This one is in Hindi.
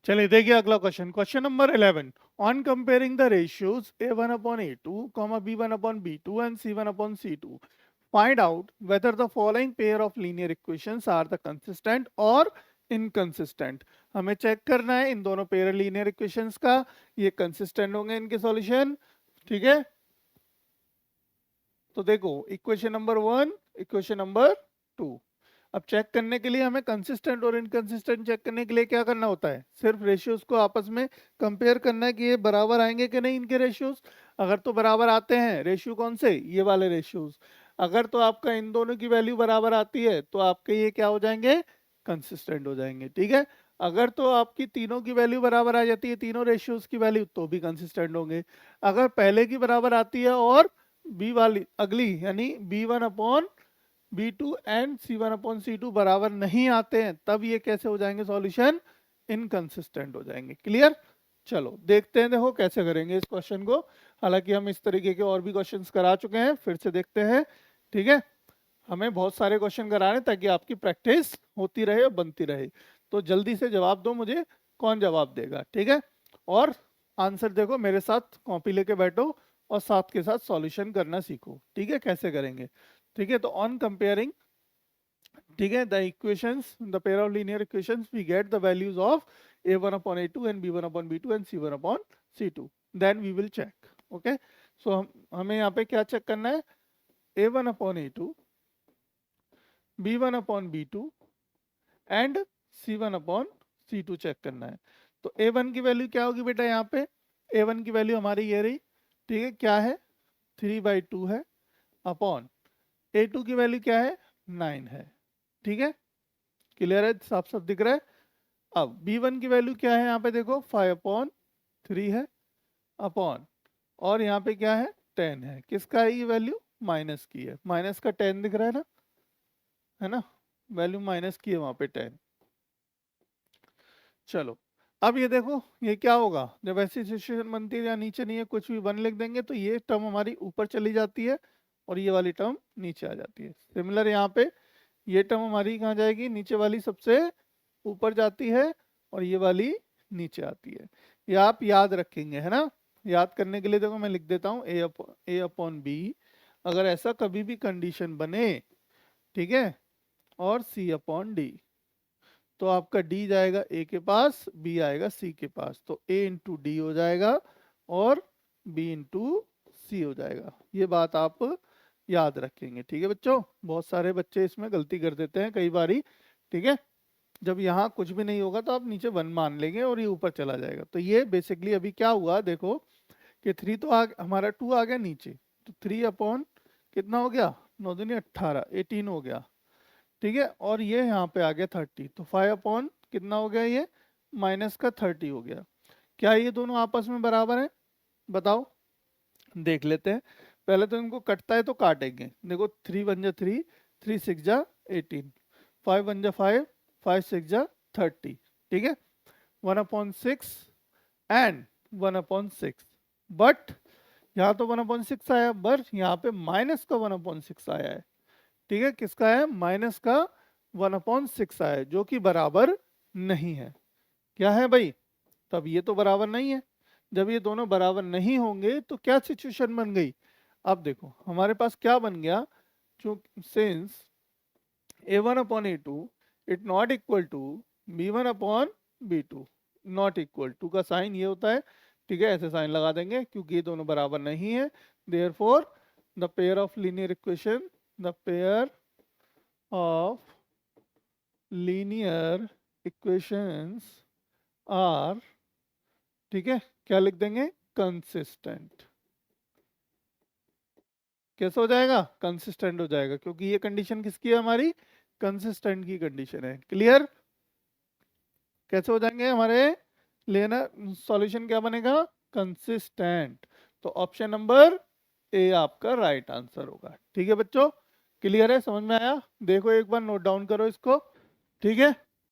चलिए देखिए अगला question, question number 11। On comparing the ratios a1 upon a2, b1 upon b2 and c1 upon c2, find out whether the following pair of linear equations are the consistent or inconsistent। हमें चेक करना है इन दोनों पेयर लीनियर इक्वेशंस का, ये कंसिस्टेंट होंगे इनके सॉल्यूशन। ठीक है, तो देखो इक्वेशन नंबर 1, इक्वेशन नंबर 2। अब चेक करने के लिए हमें कंसिस्टेंट और इनकंसिस्टेंट चेक करने के लिए क्या करना होता है, सिर्फ रेशियोज को आपस में कंपेयर करना है कि ये बराबर आएंगे कि नहीं इनके रेशियोज। अगर तो बराबर आते हैं, रेशियो कौन से, ये वाले रेशियोज, अगर तो आपका इन दोनों की वैल्यू बराबर आती है तो आपके ये क्या हो जाएंगे, कंसिस्टेंट हो जाएंगे। ठीक है, अगर तो आपकी तीनों की वैल्यू बराबर आ जाती है, तीनों रेशियोज की वैल्यू, तो भी कंसिस्टेंट होंगे। अगर पहले की बराबर आती है और बी वाली अगली यानी b1 upon b2 and c1 upon c2 बराबर नहीं आते हैं, तब ये कैसे हो जाएंगे सॉल्यूशन, इनकंसिस्टेंट हो जाएंगे। क्लियर, चलो देखते हैं, देखो कैसे करेंगे इस क्वेश्चन को। हालांकि हम इस तरीके के और भी क्वेश्चंस करा चुके हैं, फिर से देखते हैं। ठीक है, हमें बहुत सारे क्वेश्चन कराने ताकि आपकी प्रैक्टिस होती रहे और बनती रहे। तो जल्दी से जवाब दो मुझे, कौन जवाब देगा। ठीक है, और आंसर देखो, मेरे साथ कॉपी लेके बैठो और साथ के साथ सॉल्यूशन करना सीखो। ठीक है, कैसे करेंगे। ठीक है, तो ऑन कंपेयरिंग, ठीक है, the equations, the pair of linear equations, we get the values of a1 upon a2 and b1 upon b2 and c1 upon c2, then we will check. Okay, so हमें यहाँ पे क्या चेक करना है, a1 upon a2, b1 upon b2 and c1 upon c2 check करना है। तो a1 की वैल्यू क्या होगी बेटा, यहाँ पे a1 की वैल्यू हमारी ये रही। ठीक है, क्या है, 3/2 है, अपॉन a2 की वैल्यू क्या है, 9 है। ठीक है, क्लियर है, साफ साफ दिख रहा है। अब b1 की वैल्यू क्या है, यहाँ पे देखो 5/3 है, अपॉन, और यहाँ पे क्या है, 10 है। किसका है ये वैल्यू, माइनस की है, माइनस का 10 दिख रहा है ना, वैल्यू माइनस की है वहां पे 10। चलो, अब ये देखो ये क्या होगा, जब ऐसी सिचुएशन बनती है या नीचे नहीं है कुछ भी 1 लिख देंगे तो ये टर्म हमारी ऊपर चली जाती है और ये वाली टर्म नीचे आ जाती है। सिमिलर यहाँ पे ये टर्म हमारी कहाँ जाएगी, नीचे वाली सबसे ऊपर जाती है और ये वाली नीचे आती है। ये आप याद रखेंगे, है ना। याद करने के लिए देखो मैं लिख देता हूँ ए अपॉन बी, अगर ऐसा कभी भी कंडीशन बने, ठीक है, और सी अपॉन डी, तो आपका d जाएगा a के पास, b आएगा c के पास, तो a इंटू डी हो जाएगा और b इंटू सी हो जाएगा। ये बात आप याद रखेंगे। ठीक है बच्चों, बहुत सारे बच्चे इसमें गलती कर देते हैं कई बारी। ठीक है, जब यहाँ कुछ भी नहीं होगा तो आप नीचे 1 मान लेंगे और ये ऊपर चला जाएगा। तो ये बेसिकली अभी क्या हुआ देखो कि 3 तो हमारा 2 आ गया नीचे, तो 3 अपॉन कितना हो गया, 9 दूनी 18, 18 हो गया। ठीक है, और ये यहाँ पे आ गया 30, तो 5 अपॉन कितना हो गया, ये माइनस का 30 हो गया। क्या ये दोनों आपस में बराबर हैं, बताओ, देख लेते हैं। पहले तो इनको कटता है तो काटेंगे, देखो 3 1 जा 3, 3 6 जा 18, 5 1 जा 5, 5 6 जा 30। ठीक है, 1/6 एंड 1/6, बट यहाँ तो 1/6 आया, बट यहाँ पे माइनस का 1/6 आया है। ठीक है, किसका है, माइनस का 1/6 आया है, जो कि बराबर नहीं है। क्या है भाई, तब ये तो बराबर नहीं है। जब ये दोनों बराबर नहीं होंगे तो क्या सिचुएशन बन गई, अब देखो हमारे पास क्या बन गया, जो since a1 upon a2 it not equal to b1 upon b2, not equal to का साइन ये होता है। ठीक है, ऐसे साइन लगा देंगे क्योंकि ये दोनों बराबर नहीं है। Therefore the pair of linear equation, the pair of linear equations are, ठीक है, क्या लिख देंगे, कंसिस्टेंट। कैसे हो जाएगा, कंसिस्टेंट हो जाएगा, क्योंकि ये कंडीशन किसकी है, हमारी कंसिस्टेंट की कंडीशन है। क्लियर, कैसे हो जाएंगे हमारे, लेना सॉल्यूशन क्या बनेगा, कंसिस्टेंट। तो ऑप्शन नंबर ए आपका राइट आंसर होगा। ठीक है बच्चों, क्लियर है, समझ में आया, देखो एक बार नोट डाउन करो इसको। ठीक है,